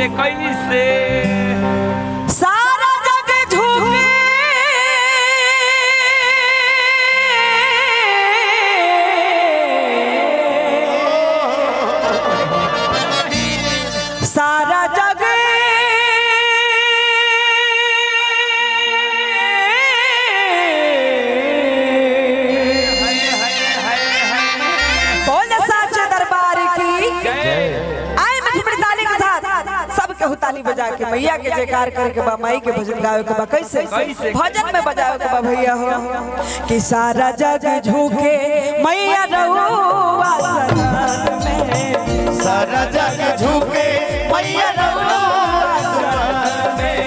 कैसे कैसे सारा जग झूके सारा जग बोले साचे दरबार की आए मीठी मीठी ताली के साथ सबके ताली बजा के मैया के जयकार करके बा माई के भजन गावे के बा कैसे भजन में बजावे के बा भैया हो कि सारा जग झूके मैया रहुआ शरण में सारा जग झुके मैया रहुआ शरण में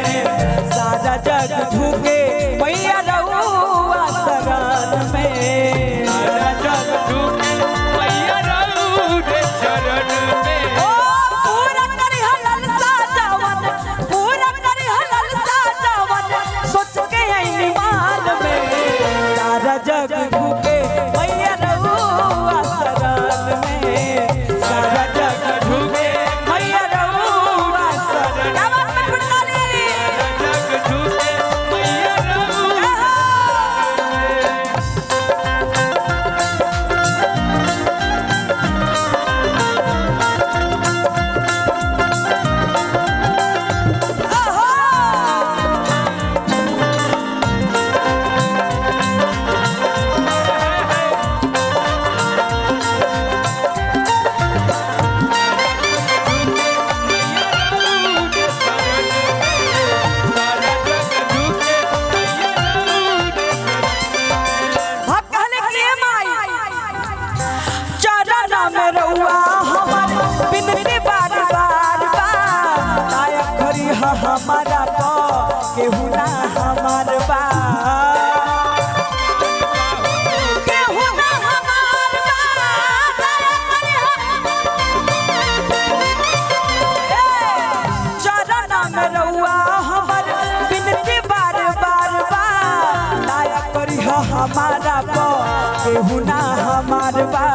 सारा जग झूके मैया रहुआ शरण में सारा जग झुके मैया रहुआ चरण में ओ पूरा करी हलल साजवन पूरा करी हलल साजवन सोच के आई मान में सारा जग झूके मैया रहुआ शरण में सारा जग झूके मैया रहुआ शरण क्या बात में फुटकारी जग झुके मैया रहुआ हम कहले कि हे माई चरण में रहुआ हमर बिनती बार बार बा लायक करी हमारा पा केहू ना हमार बा केहू ना हमार बा लायक करी चरण में रहुआ हमर बिनती बार बार बा लायक करी हमारा पा केहू ना हमार बा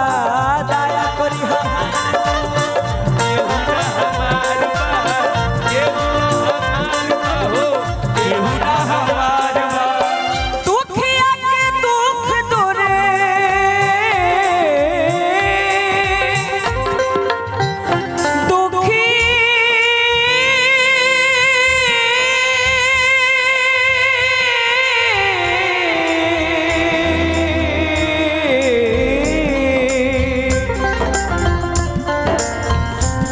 दया करी दुखिया के दुख दूरे दुखी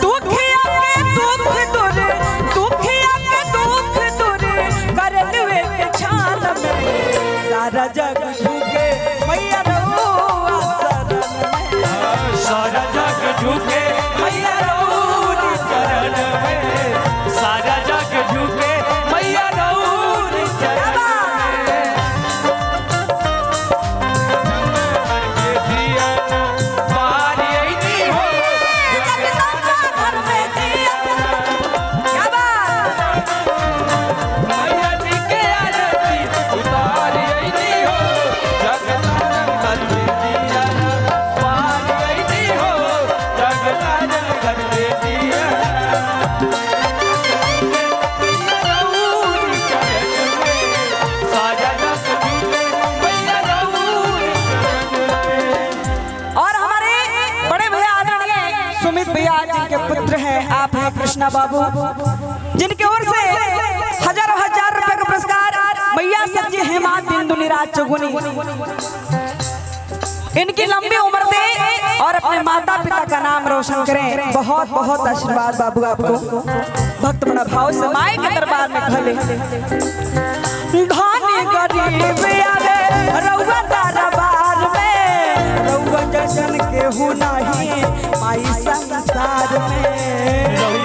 दुखिया के दुख दूरे दुखिया के दुख दूरे करलवे के छान में सारा जग झुके मैया रहुआ शरण में सारा जग झुके मैया रहुआ चरण में सारा जग झुके मैया रहुआ चरण में करके दिया पारी ऐनी हो घर में दिया क्या बात मैया जी के आरती उतारी ऐनी हो जगदानंद करके दिया पारी ऐनी हो जगदानंद करके दिया और हमारे बड़े भैया आदरणीय सुमित भैया जिनके पुत्र हैं आप हैं कृष्णा बाबू जिनके ओर से हजारों हजार रुपए का पुरस्कार भैया सच्ची हेमंत बिंदु निराज चौगुनी इनकी लंबी उम्र दे और अपने माता पिता का नाम रोशन करें बहुत बहुत आशीर्वाद बाबू आपको भक्त बड़ा भाव से माई के दरबार में खले धनी गरीब आवे रउआ दरबार में रउआ जैसन केहू नहीं माई संसार में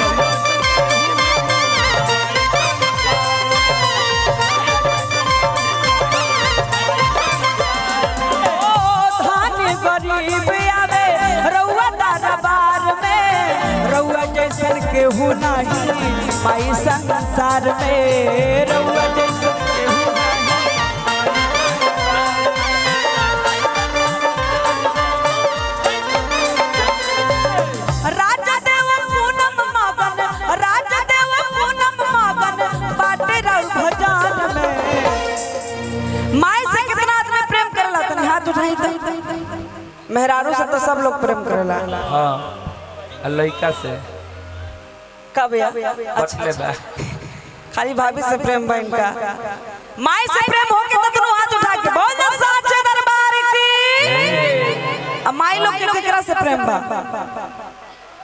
गरीब आवे रउआ दरबार में रउआ जैसन केहू नहीं माई संसार में रउआ जैसन केहू नहीं राजा देव पूनम मगन राजा देव मेहरारू से तो सब लोग प्रेम करेला। हाँ लड़का से कब या बटले बा खाली भाभी से प्रेम बहन का माई से प्रेम होके तो दोनों हाथ उठा के बोल दे साचे दरबार की। अब माई लोग के केकरा से प्रेम बा?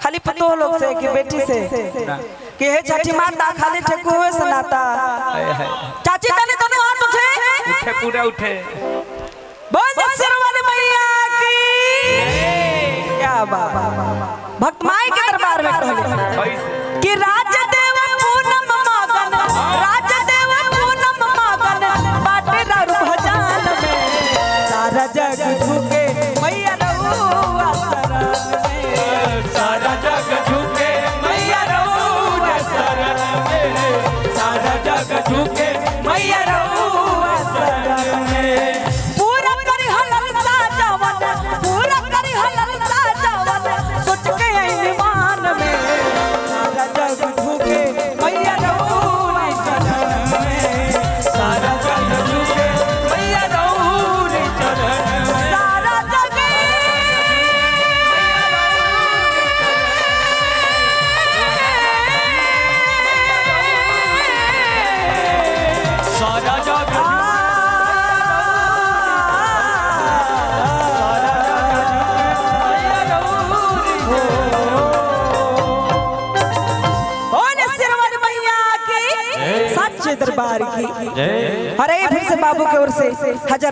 खाली पतो लोग से कि बेटी से कि हे छठी माता खाली ठेकू हुए सनाता। चाची तने दोनों हाथ उठे उठे पूरा उठे बोल दे सरवाले मैया की। क्या बात भक्त माई के दरबार में कहले कि राजदेव पूनम मगन राजदेव पूनम मगन बाटे दारू भजन में सारा जग झुके मैया रहुआ शरण में। सारा जग झुके मैया रहुआ शरण में सारा जग झुके मैया रहुआ शरण में। पूरा करी हलल साजवन पूरा करी हलल साजवन सोच के आई मान में सारा जग झुके मैया रहुआ शरण में। सारा जग झुके मैया रहुआ शरण में सारा जग सारा जग सच्चे दरबार की। अरे फिर से बाबू की ओर से हजार